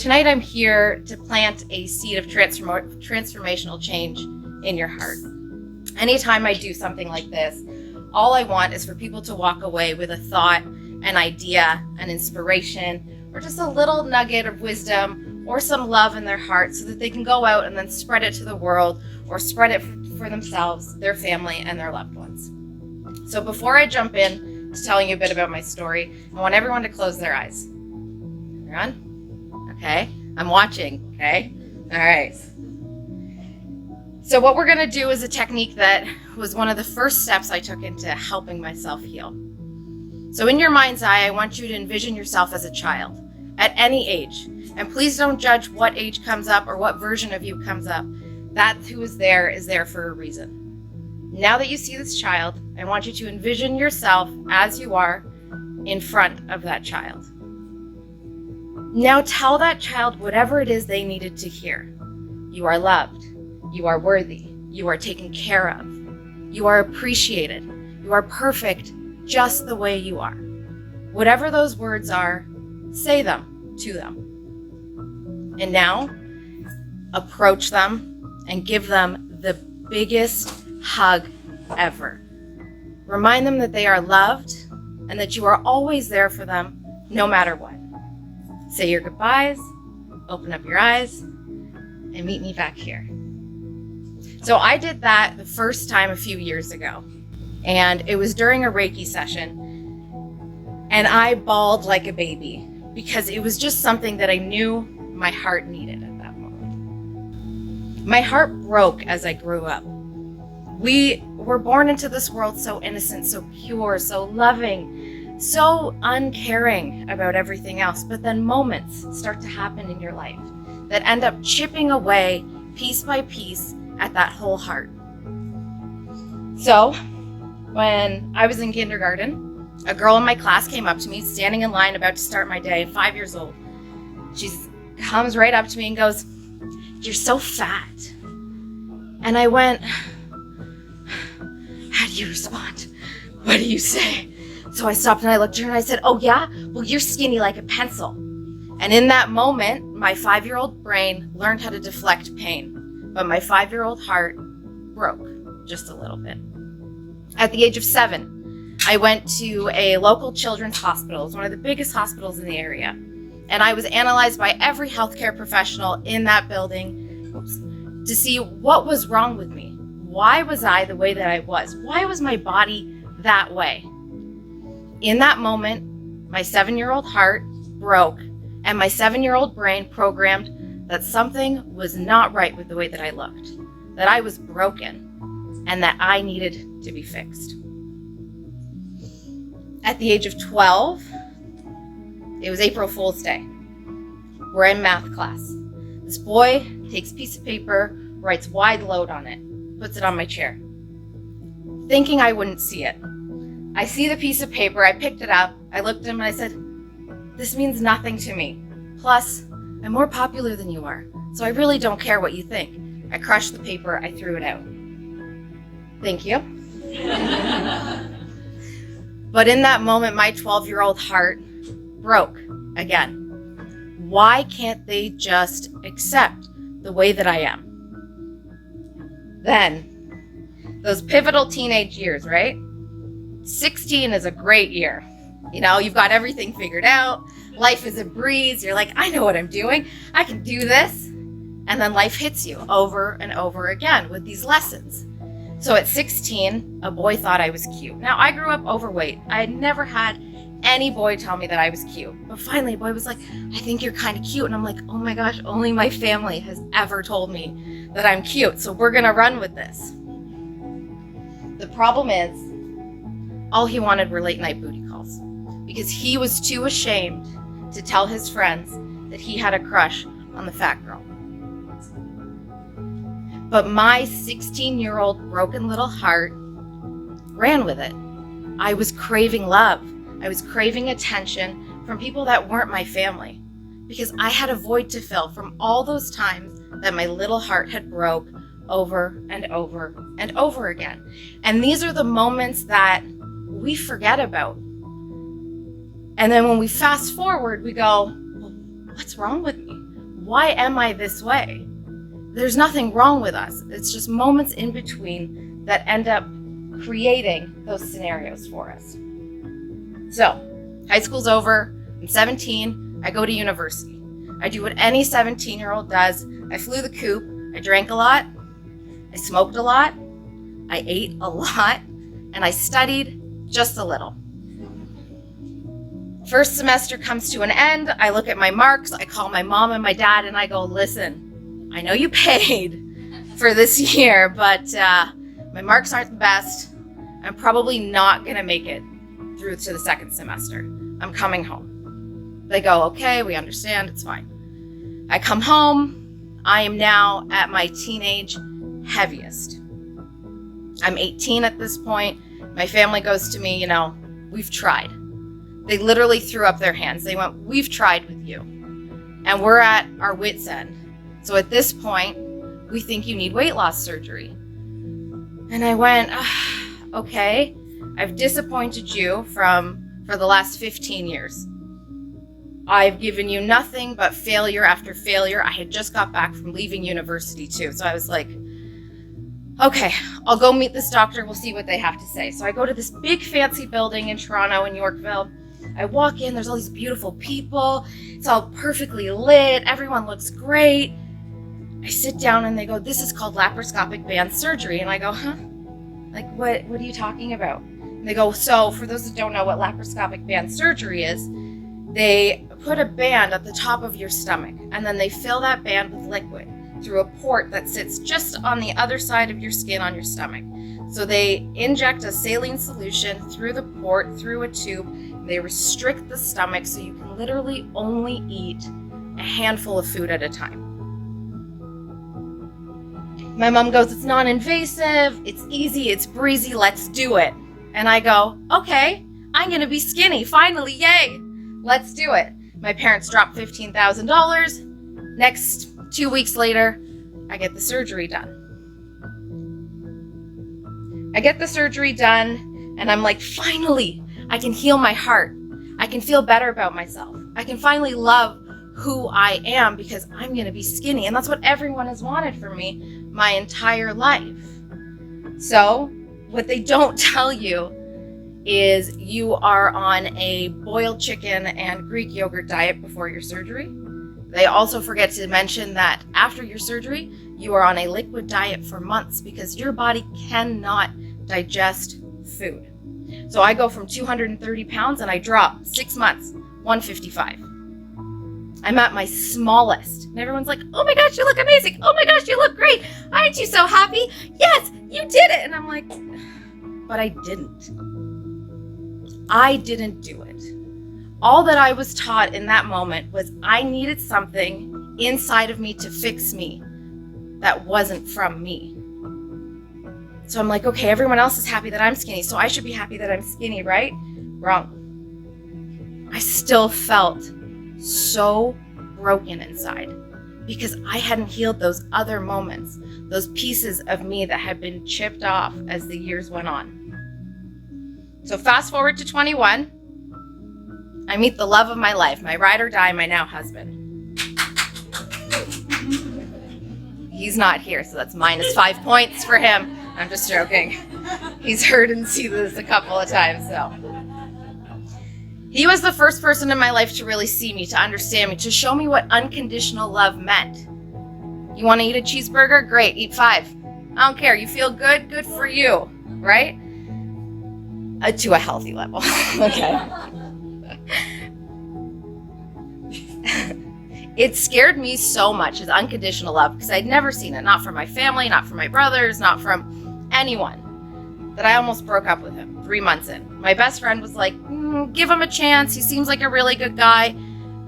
tonight I'm here to plant a seed of transformational change in your heart. Anytime I do something like this, all I want is for people to walk away with a thought, an idea, an inspiration, or just a little nugget of wisdom or some love in their heart so that they can go out and then spread it to the world or spread it for themselves, their family, and their loved ones. So before I jump in to telling you a bit about my story, I want everyone to close their eyes. You're on? Okay. I'm watching, okay? All right. So what we're gonna do is a technique that was one of the first steps I took into helping myself heal. So in your mind's eye, I want you to envision yourself as a child at any age. And please don't judge what age comes up or what version of you comes up. That who is there for a reason. Now that you see this child, I want you to envision yourself as you are in front of that child. Now tell that child whatever it is they needed to hear. You are loved. You are worthy. You are taken care of. You are appreciated. You are perfect just the way you are. Whatever those words are, say them to them. And now, approach them and give them the biggest hug ever. Remind them that they are loved and that you are always there for them, no matter what. Say your goodbyes, open up your eyes, and meet me back here. So I did that the first time a few years ago, and it was during a Reiki session, and I bawled like a baby because it was just something that I knew my heart needed at that moment. My heart broke as I grew up. We were born into this world so innocent, so pure, so loving, so uncaring about everything else, but then moments start to happen in your life that end up chipping away piece by piece at that whole heart. So when I was in kindergarten, a girl in my class came up to me, standing in line about to start my day, 5 years old. She comes right up to me and goes, "You're so fat." And I went, "How do you respond? What do you say?" So I stopped and I looked at her and I said, "Oh yeah? Well, you're skinny like a pencil." And in that moment, my 5-year-old brain learned how to deflect pain. But my 5-year-old heart broke just a little bit. At the age of 7, I went to a local children's hospital. It was one of the biggest hospitals in the area. And I was analyzed by every healthcare professional in that building to see what was wrong with me. Why was I the way that I was? Why was my body that way? In that moment, my 7-year-old heart broke, and my 7-year-old brain programmed that something was not right with the way that I looked, that I was broken, and that I needed to be fixed. At the age of 12, it was April Fool's Day. We're in math class. This boy takes a piece of paper, writes wide load on it, puts it on my chair, thinking I wouldn't see it. I see the piece of paper, I picked it up, I looked at him and I said, "This means nothing to me. Plus, I'm more popular than you are, so I really don't care what you think." I crushed the paper, I threw it out. Thank you. But in that moment, my 12-year-old heart broke again. Why can't they just accept the way that I am? Then, those pivotal teenage years, right? 16 is a great year. You know, you've got everything figured out. Life is a breeze. You're like, I know what I'm doing. I can do this. And then life hits you over and over again with these lessons. So at 16, a boy thought I was cute. Now, I grew up overweight. I had never had any boy tell me that I was cute. But finally, a boy was like, "I think you're kind of cute." And I'm like, oh my gosh, only my family has ever told me that I'm cute. So we're going to run with this. The problem is, all he wanted were late night booty calls because he was too ashamed to tell his friends that he had a crush on the fat girl. But my 16-year-old broken little heart ran with it. I was craving love. I was craving attention from people that weren't my family because I had a void to fill from all those times that my little heart had broke over and over and over again. And these are the moments that we forget about. And then when we fast forward, we go, well, what's wrong with me? why am I this way? There's nothing wrong with us. It's just moments in between that end up creating those scenarios for us. So, high school's over. I'm 17. I go to university. I do what any 17-year-old does. I flew the coop. I drank a lot. I smoked a lot. I ate a lot. And I studied just a little. First semester comes to an end. I look at my marks. I call my mom and my dad and I go, listen, I know you paid for this year, but my marks aren't the best. I'm probably not going to make it through to the second semester. I'm coming home. They go, okay, we understand. It's fine. I come home. I am now at my teenage heaviest. I'm 18 at this point. My family goes to me, we've tried. They literally threw up their hands. They went, we've tried with you. And we're at our wit's end. So at this point, we think you need weight loss surgery. And I went, okay, I've disappointed you for the last 15 years. I've given you nothing but failure after failure. I had just got back from leaving university too. So I was like, okay, I'll go meet this doctor. We'll see what they have to say. So I go to this big fancy building in Toronto in Yorkville. I walk in, there's all these beautiful people. It's all perfectly lit. Everyone looks great. I sit down and they go, this is called laparoscopic band surgery. And I go, huh? Like, what are you talking about? And they go, so for those that don't know what laparoscopic band surgery is, they put a band at the top of your stomach and then they fill that band with liquid through a port that sits just on the other side of your skin on your stomach. So they inject a saline solution through the port, through a tube. They restrict the stomach so you can literally only eat a handful of food at a time. My mom goes, it's non-invasive, it's easy, it's breezy, let's do it. And I go, okay, I'm gonna be skinny, finally, yay, let's do it. My parents dropped $15,000. Next 2 weeks later, I get the surgery done. And I'm like, finally, I can heal my heart. I can feel better about myself. I can finally love who I am because I'm going to be skinny. And that's what everyone has wanted from me my entire life. So what they don't tell you is you are on a boiled chicken and Greek yogurt diet before your surgery. They also forget to mention that after your surgery, you are on a liquid diet for months because your body cannot digest food. So I go from 230 pounds and I drop 6 months, 155. I'm at my smallest. And everyone's like, oh my gosh, you look amazing. Oh my gosh, you look great. Aren't you so happy? Yes, you did it. And I'm like, but I didn't. I didn't do it. All that I was taught in that moment was I needed something inside of me to fix me that wasn't from me. So I'm like, okay, everyone else is happy that I'm skinny, so I should be happy that I'm skinny, right? Wrong. I still felt so broken inside because I hadn't healed those other moments, those pieces of me that had been chipped off as the years went on. So fast forward to 21, I meet the love of my life, my ride or die, my now husband. He's not here, so that's -5 points for him. I'm just joking. He's heard and seen this a couple of times, so. He was the first person in my life to really see me, to understand me, to show me what unconditional love meant. You want to eat a cheeseburger? Great, eat 5. I don't care. You feel good? Good for you, right? To a healthy level, okay. It scared me so much, his unconditional love, because I'd never seen it, not from my family, not from my brothers, not from anyone, that I almost broke up with him 3 months in. My best friend was like, give him a chance. He seems like a really good guy.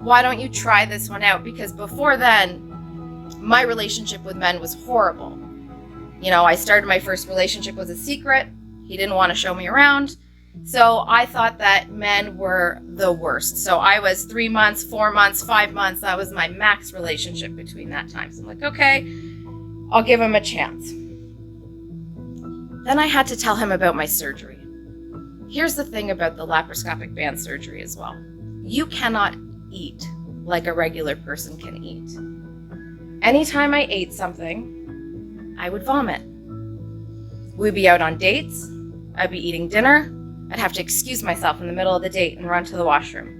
Why don't you try this one out? Because before then, my relationship with men was horrible. I started my first relationship was a secret. He didn't want to show me around. So I thought that men were the worst. So I was 3 months, 4 months, 5 months. That was my max relationship between that time. So I'm like, okay, I'll give him a chance. Then I had to tell him about my surgery. Here's the thing about the laparoscopic band surgery as well. You cannot eat like a regular person can eat. Anytime I ate something, I would vomit. We'd be out on dates. I'd be eating dinner. I'd have to excuse myself in the middle of the date and run to the washroom.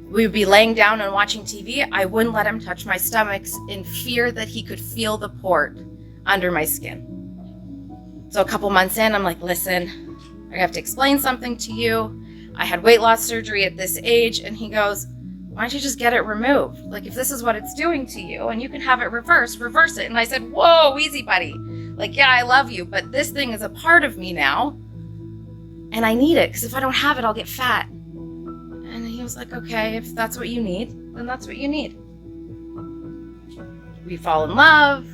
We would be laying down and watching TV. I wouldn't let him touch my stomach in fear that he could feel the port under my skin. So a couple months in, I'm like, listen, I have to explain something to you. I had weight loss surgery at this age. And he goes, why don't you just get it removed? Like, if this is what it's doing to you and you can have it reversed, reverse it. And I said, whoa, easy, buddy. Like, yeah, I love you, but this thing is a part of me now. And I need it, because if I don't have it, I'll get fat. And he was like, okay, if that's what you need, then that's what you need. We fall in love.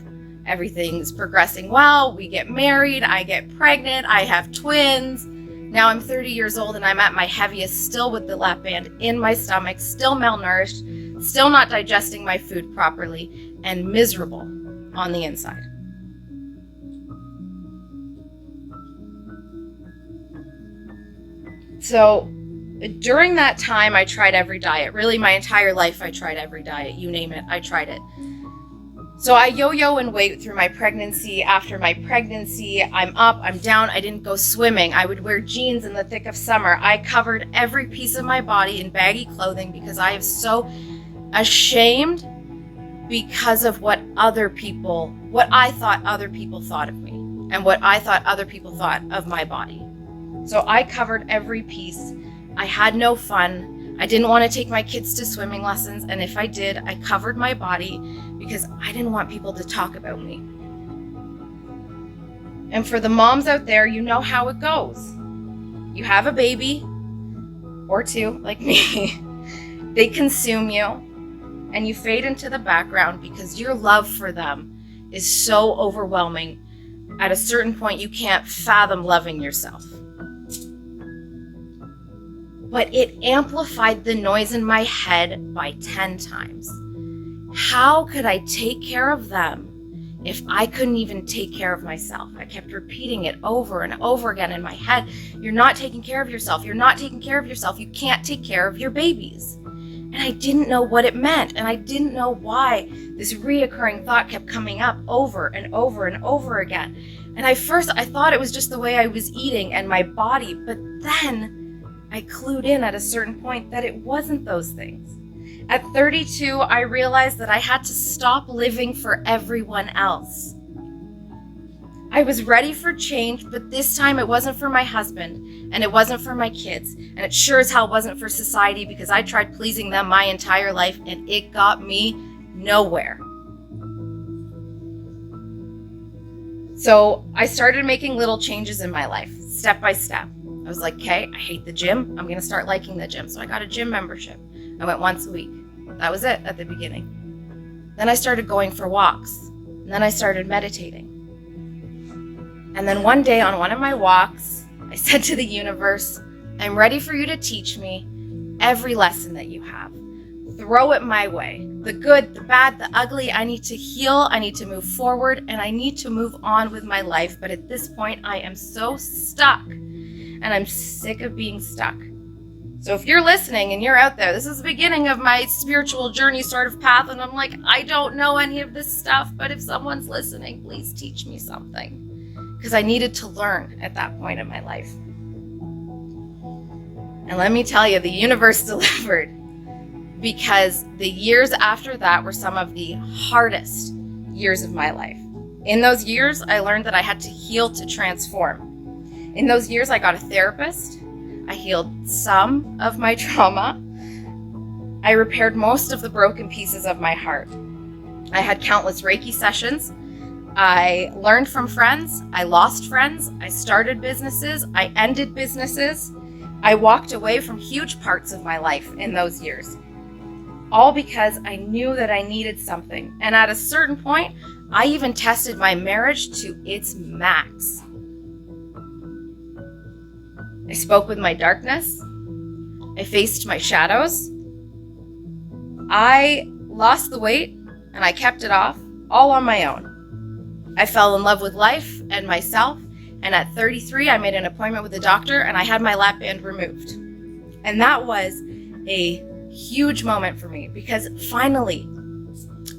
Everything's progressing well. We get married. I get pregnant. I have twins. Now I'm 30 years old and I'm at my heaviest, still with the lap band in my stomach, still malnourished, still not digesting my food properly, and miserable on the inside. So during that time, I tried every diet. Really, my entire life, I tried every diet. You name it, I tried it. So I yo-yo in weight through my pregnancy. After my pregnancy, I'm up, I'm down. I didn't go swimming. I would wear jeans in the thick of summer. I covered every piece of my body in baggy clothing because I am so ashamed because of what I thought other people thought of me and what I thought other people thought of my body. So I covered every piece. I had no fun. I didn't want to take my kids to swimming lessons, and if I did, I covered my body because I didn't want people to talk about me. And for the moms out there, you know how it goes. You have a baby, or two, like me. They consume you, and you fade into the background because your love for them is so overwhelming. At a certain point, you can't fathom loving yourself. But it amplified the noise in my head by 10 times. How could I take care of them if I couldn't even take care of myself? I kept repeating it over and over again in my head. You're not taking care of yourself. You're not taking care of yourself. You can't take care of your babies. And I didn't know what it meant. And I didn't know why this reoccurring thought kept coming up over and over and over again. And I thought it was just the way I was eating and my body. But then I clued in at a certain point that it wasn't those things. At 32, I realized that I had to stop living for everyone else. I was ready for change, but this time it wasn't for my husband, and it wasn't for my kids, and it sure as hell wasn't for society because I tried pleasing them my entire life, and it got me nowhere. So I started making little changes in my life, step by step. I was like, okay, I hate the gym. I'm going to start liking the gym. So I got a gym membership. I went once a week. That was it at the beginning. Then I started going for walks. And then I started meditating. And then one day on one of my walks, I said to the universe, I'm ready for you to teach me every lesson that you have. Throw it my way. The good, the bad, the ugly. I need to heal. I need to move forward. And I need to move on with my life. But at this point, I am so stuck. And I'm sick of being stuck. So if you're listening and you're out there, this is the beginning of my spiritual journey sort of path. And I'm like, I don't know any of this stuff, but if someone's listening, please teach me something. Because I needed to learn at that point in my life. And let me tell you, the universe delivered. Because the years after that were some of the hardest years of my life. In those years, I learned that I had to heal to transform. In those years, I got a therapist. I healed some of my trauma. I repaired most of the broken pieces of my heart. I had countless Reiki sessions. I learned from friends. I lost friends. I started businesses. I ended businesses. I walked away from huge parts of my life in those years. All because I knew that I needed something. And at a certain point, I even tested my marriage to its max. I spoke with my darkness. I faced my shadows. I lost the weight and I kept it off all on my own. I fell in love with life and myself. And at 33, I made an appointment with the doctor and I had my lap band removed. And that was a huge moment for me because finally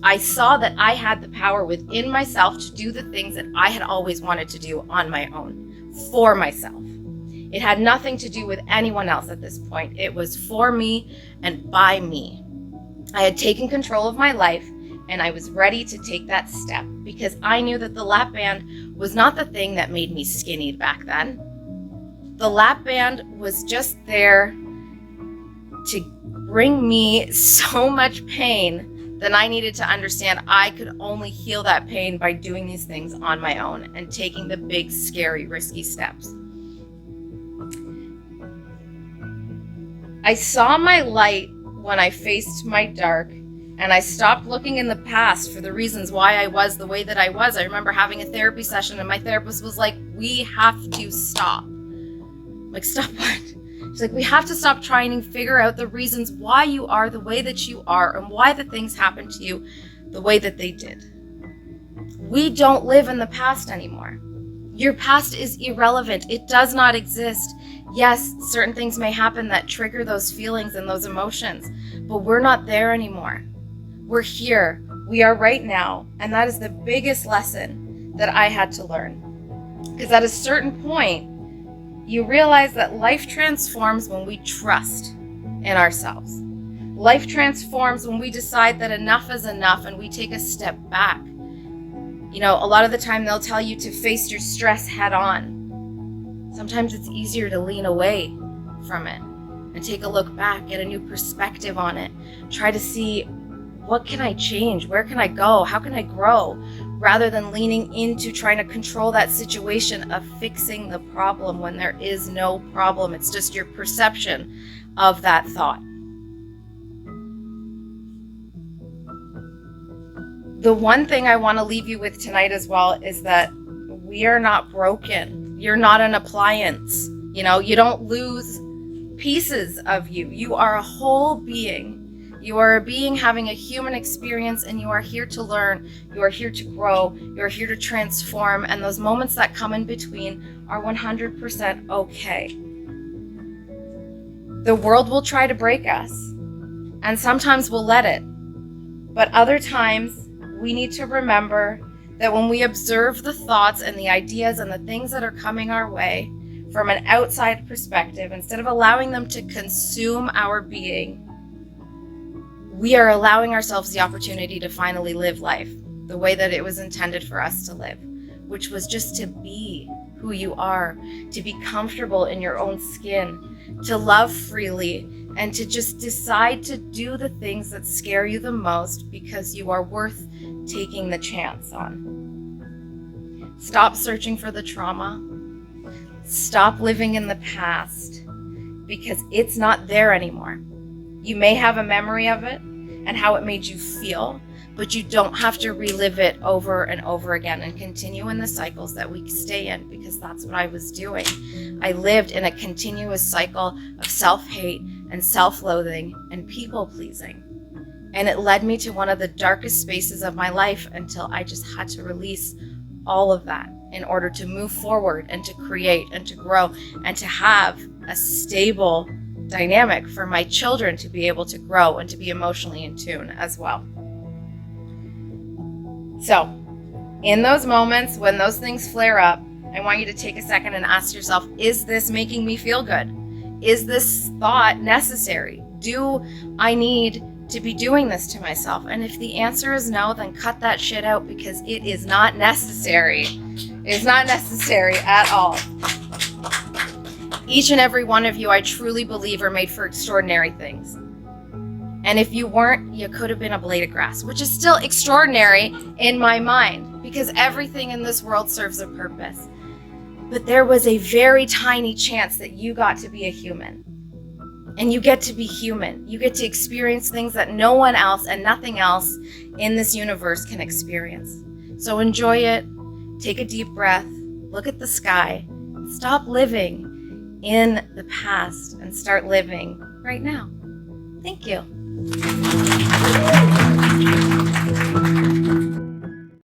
I saw that I had the power within myself to do the things that I had always wanted to do on my own, for myself. It had nothing to do with anyone else at this point. It was for me and by me. I had taken control of my life, and I was ready to take that step because I knew that the lap band was not the thing that made me skinny back then. The lap band was just there to bring me so much pain that I needed to understand I could only heal that pain by doing these things on my own and taking the big, scary, risky steps. I saw my light when I faced my dark, and I stopped looking in the past for the reasons why I was the way that I was. I remember having a therapy session, and my therapist was like, we have to stop. Like, stop what? She's like, we have to stop trying to figure out the reasons why you are the way that you are and why the things happened to you the way that they did. We don't live in the past anymore. Your past is irrelevant. It does not exist. Yes, certain things may happen that trigger those feelings and those emotions, but we're not there anymore. We're here. We are right now. And that is the biggest lesson that I had to learn. Because at a certain point, you realize that life transforms when we trust in ourselves. Life transforms when we decide that enough is enough and we take a step back. You know, a lot of the time they'll tell you to face your stress head on. Sometimes it's easier to lean away from it and take a look back, get a new perspective on it. Try to see, what can I change? Where can I go? How can I grow? Rather than leaning into trying to control that situation of fixing the problem when there is no problem. It's just your perception of that thought. The one thing I want to leave you with tonight as well is that we are not broken. You're not an appliance. You know, you don't lose pieces of you. You are a whole being. You are a being having a human experience, and you are here to learn. You are here to grow. You are here to transform. And those moments that come in between are 100% okay. The world will try to break us, and sometimes we'll let it. But other times, we need to remember that when we observe the thoughts and the ideas and the things that are coming our way from an outside perspective, instead of allowing them to consume our being, we are allowing ourselves the opportunity to finally live life the way that it was intended for us to live, which was just to be who you are, to be comfortable in your own skin, to love freely, and to just decide to do the things that scare you the most because you are worth taking the chance on. Stop searching for the trauma. Stop living in the past because it's not there anymore. You may have a memory of it and how it made you feel, but you don't have to relive it over and over again and continue in the cycles that we stay in, because that's what I was doing. I lived in a continuous cycle of self-hate and self-loathing and people-pleasing. And it led me to one of the darkest spaces of my life until I just had to release all of that in order to move forward and to create and to grow and to have a stable dynamic for my children to be able to grow and to be emotionally in tune as well. So, in those moments when those things flare up, I want you to take a second and ask yourself, is this making me feel good? Is this thought necessary? Do I need to be doing this to myself? And if the answer is no, then cut that shit out, because it is not necessary. It is not necessary at all. Each and every one of you, I truly believe, are made for extraordinary things. And if you weren't, you could have been a blade of grass, which is still extraordinary in my mind, because everything in this world serves a purpose. But there was a very tiny chance that you got to be a human. And you get to be human. You get to experience things that no one else and nothing else in this universe can experience. So enjoy it. Take a deep breath. Look at the sky. Stop living in the past and start living right now. Thank you.